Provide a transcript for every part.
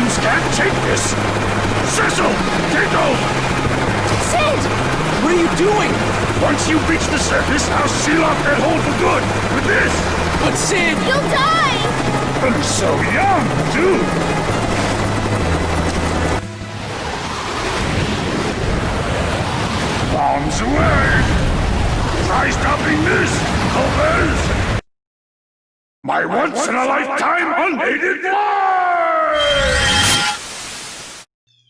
machines can't take this! Cecil, take over! Cid! What are you doing? Once you reach the surface, I'll seal off that hole for good with this! But Cid! You'll die! I'm so young, too! Bombs away! Try stopping this, Golbez! My once-in-a-lifetime unaided flight!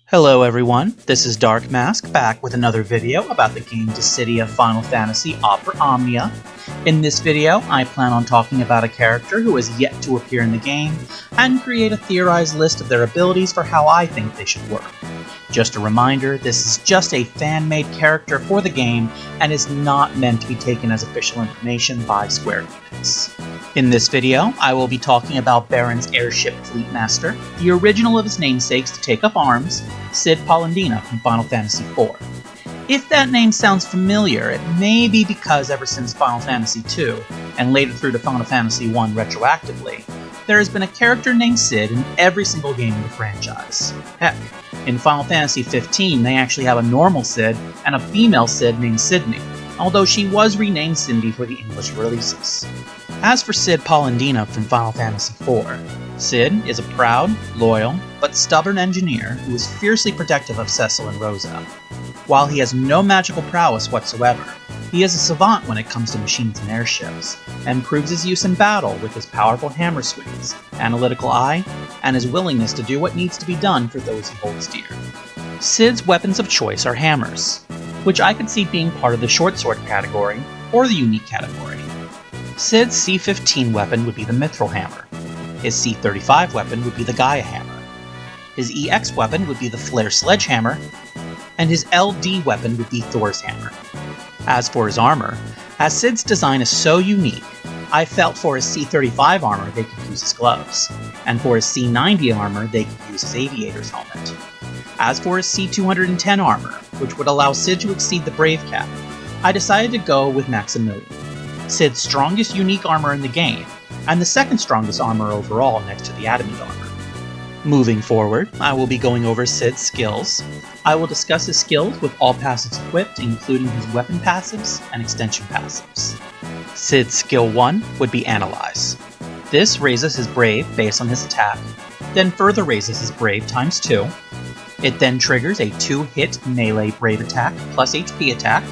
Hello everyone, this is Dark Mask back with another video about the game Dissidia Final Fantasy Opera Omnia. In this video, I plan on talking about a character who has yet to appear in the game, and create a theorized list of their abilities for how I think they should work. Just a reminder, this is just a fan-made character for the game, and is not meant to be taken as official information by Square Enix. In this video, I will be talking about Baron's airship fleet master, the original of his namesakes to take up arms, Cid Pollendina from Final Fantasy IV. If that name sounds familiar, it may be because ever since Final Fantasy II, and later through to Final Fantasy I retroactively, there has been a character named Cid in every single game in the franchise. Heck, in Final Fantasy XV they actually have a normal Cid and a female Cid named Sydney, although she was renamed Cindy for the English releases. As for Cid Pollendina from Final Fantasy IV, Cid is a proud, loyal, but stubborn engineer who is fiercely protective of Cecil and Rosa. While he has no magical prowess whatsoever, he is a savant when it comes to machines and airships, and proves his use in battle with his powerful hammer swings, analytical eye, and his willingness to do what needs to be done for those he holds dear. Cid's weapons of choice are hammers, which I could see being part of the short sword category, or the unique category. Cid's C-15 weapon would be the Mithril Hammer. His C-35 weapon would be the Gaia Hammer. His EX weapon would be the Flare Sledgehammer, and his LD weapon would be Thor's Hammer. As for his armor, as Cid's design is so unique, I felt for his C-35 armor they could use his gloves, and for his C-90 armor they could use his aviator's helmet. As for his C-210 armor, which would allow Cid to exceed the Brave Cap, I decided to go with Maximilian, Cid's strongest unique armor in the game, and the second strongest armor overall next to the Adamant armor. Moving forward, I will be going over Cid's skills. I will discuss his skills with all passives equipped, including his weapon passives and extension passives. Cid's skill 1 would be Analyze. This raises his Brave based on his attack, then further raises his Brave times 2. It then triggers a 2-hit melee Brave attack plus HP attack.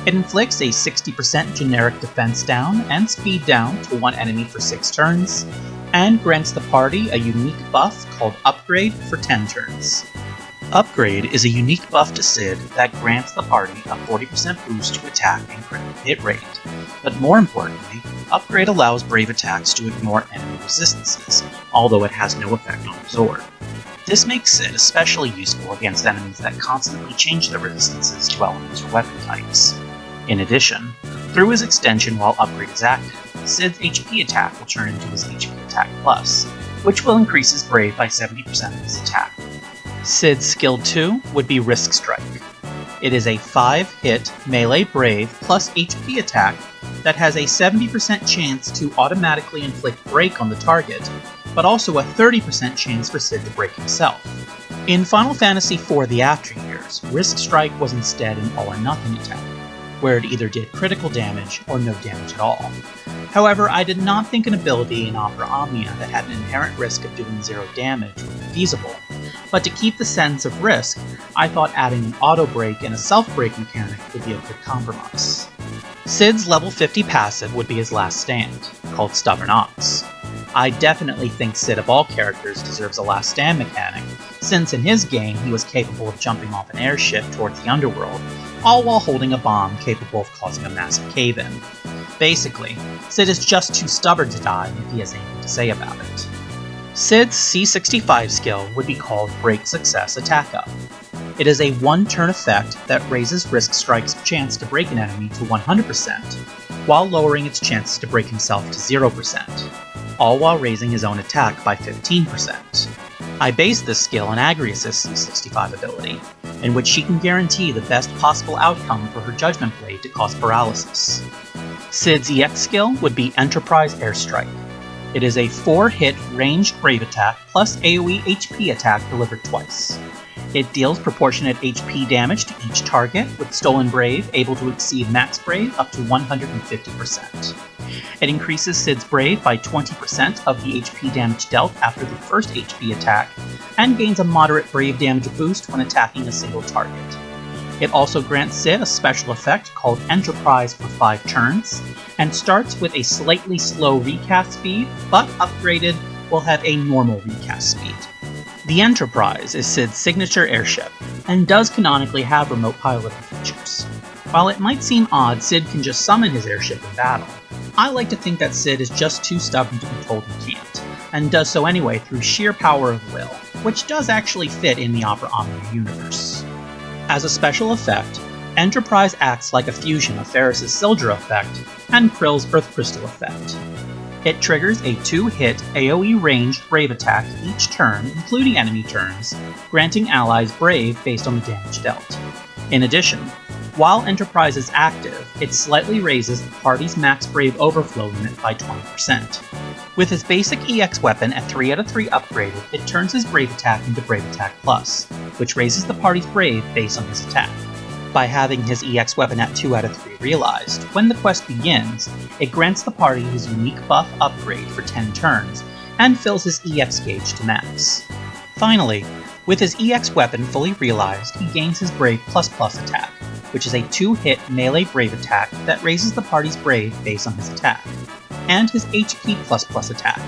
It inflicts a 60% generic defense down and speed down to one enemy for 6 turns, and grants the party a unique buff called Upgrade for 10 turns. Upgrade is a unique buff to Cid that grants the party a 40% boost to attack and critical hit rate, but more importantly, Upgrade allows Brave attacks to ignore enemy resistances, although it has no effect on Absorb. This makes Cid especially useful against enemies that constantly change their resistances to elements or weapon types. In addition, through his extension while Upgrade is active, Cid's HP attack will turn into his HP attack plus, which will increase his Brave by 70% of his attack. Cid's skill 2 would be Risk Strike. It is a 5-hit melee Brave plus HP attack that has a 70% chance to automatically inflict break on the target, but also a 30% chance for Cid to break himself. In Final Fantasy IV The After Years, Risk Strike was instead an all-or-nothing attack, where it either did critical damage or no damage at all. However, I did not think an ability in Opera Omnia that had an inherent risk of doing 0 damage would be feasible, but to keep the sense of risk, I thought adding an auto-break and a self-break mechanic would be a good compromise. Cid's level 50 passive would be his last stand, called Stubborn Ox. I definitely think Cid of all characters deserves a last stand mechanic, since in his game he was capable of jumping off an airship towards the underworld, all while holding a bomb capable of causing a massive cave-in. Basically, Cid is just too stubborn to die if he has anything to say about it. Cid's C65 skill would be called Break Success Attack Up. It is a 1-turn effect that raises Risk Strike's chance to break an enemy to 100%, while lowering its chances to break himself to 0%, all while raising his own attack by 15%. I base this skill on Agrias' C65 ability, in which she can guarantee the best possible outcome for her Judgment Blade to cause paralysis. Cid's EX skill would be Enterprise Airstrike. It is a 4-hit ranged brave attack plus AoE HP attack delivered twice. It deals proportionate HP damage to each target, with Stolen Brave able to exceed max Brave up to 150%. It increases Cid's Brave by 20% of the HP damage dealt after the first HP attack, and gains a moderate Brave damage boost when attacking a single target. It also grants Cid a special effect called Enterprise for 5 turns, and starts with a slightly slow recast speed, but upgraded will have a normal recast speed. The Enterprise is Cid's signature airship, and does canonically have remote piloting features. While it might seem odd Cid can just summon his airship in battle, I like to think that Cid is just too stubborn to be told he can't, and does so anyway through sheer power of will, which does actually fit in the Opera Omnia universe. As a special effect, Enterprise acts like a fusion of Ferris's Sildra effect and Krill's Earth Crystal effect. It triggers a 2-hit AoE ranged Brave attack each turn, including enemy turns, granting allies Brave based on the damage dealt. In addition, while Enterprise is active, it slightly raises the party's max Brave overflow limit by 20%. With his basic EX weapon at 3 out of 3 upgraded, it turns his Brave attack into Brave Attack Plus, which raises the party's Brave based on his attack. By having his EX weapon at 2 out of 3 realized, when the quest begins, it grants the party his unique buff upgrade for 10 turns, and fills his EX gauge to max. Finally, with his EX weapon fully realized, he gains his Brave Plus Plus attack, which is a 2-hit melee Brave attack that raises the party's Brave based on his attack, and his HP Plus Plus attack,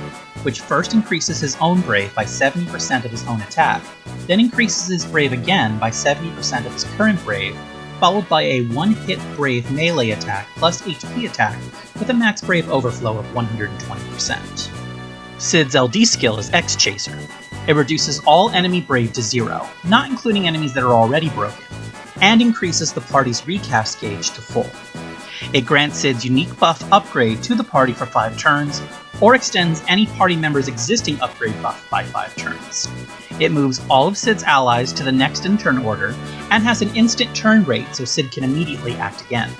which first increases his own Brave by 70% of his own attack, then increases his Brave again by 70% of his current Brave, followed by a 1-hit Brave melee attack plus HP attack with a max Brave overflow of 120%. Cid's LD skill is X Chaser. It reduces all enemy Brave to 0, not including enemies that are already broken, and increases the party's recast gauge to full. It grants Cid's unique buff upgrade to the party for 5 turns, or extends any party member's existing upgrade buff by 5 turns. It moves all of Cid's allies to the next in turn order, and has an instant turn rate so Cid can immediately act again.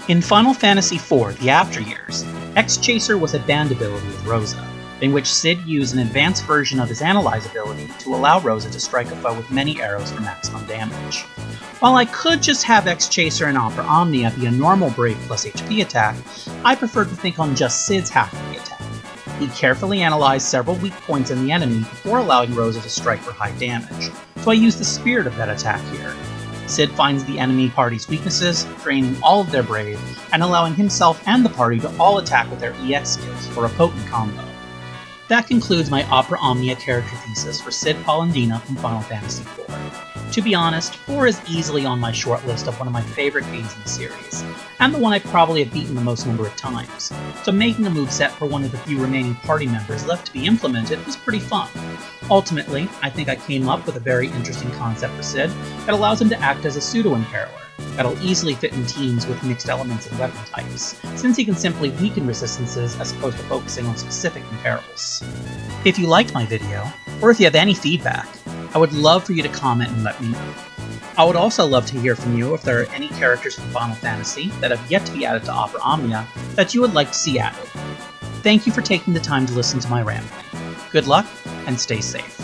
In Final Fantasy IV The After Years, X Chaser was a band ability with Rosa, in which Cid used an advanced version of his Analyze ability to allow Rosa to strike a foe with many arrows for maximum damage. While I could just have X Chaser and Opera Omnia be a normal Brave plus HP attack, I prefer to think on just Cid's half of the attack. He carefully analyzed several weak points in the enemy before allowing Rosa to strike for high damage, so I use the spirit of that attack here. Cid finds the enemy party's weaknesses, draining all of their Brave, and allowing himself and the party to all attack with their EX skills for a potent combo. That concludes my Opera Omnia character thesis for Cid Pollendina from Final Fantasy IV. To be honest, 4 is easily on my short list of one of my favorite games in the series, and the one I probably have beaten the most number of times, so making a moveset for one of the few remaining party members left to be implemented was pretty fun. Ultimately, I think I came up with a very interesting concept for Cid that allows him to act as a pseudo-imperiler, that'll easily fit in teams with mixed elements and weapon types, since he can simply weaken resistances as opposed to focusing on specific imperils. If you liked my video, or if you have any feedback, I would love for you to comment and let me know. I would also love to hear from you if there are any characters from Final Fantasy that have yet to be added to Opera Omnia that you would like to see added. Thank you for taking the time to listen to my rambling. Good luck, and stay safe.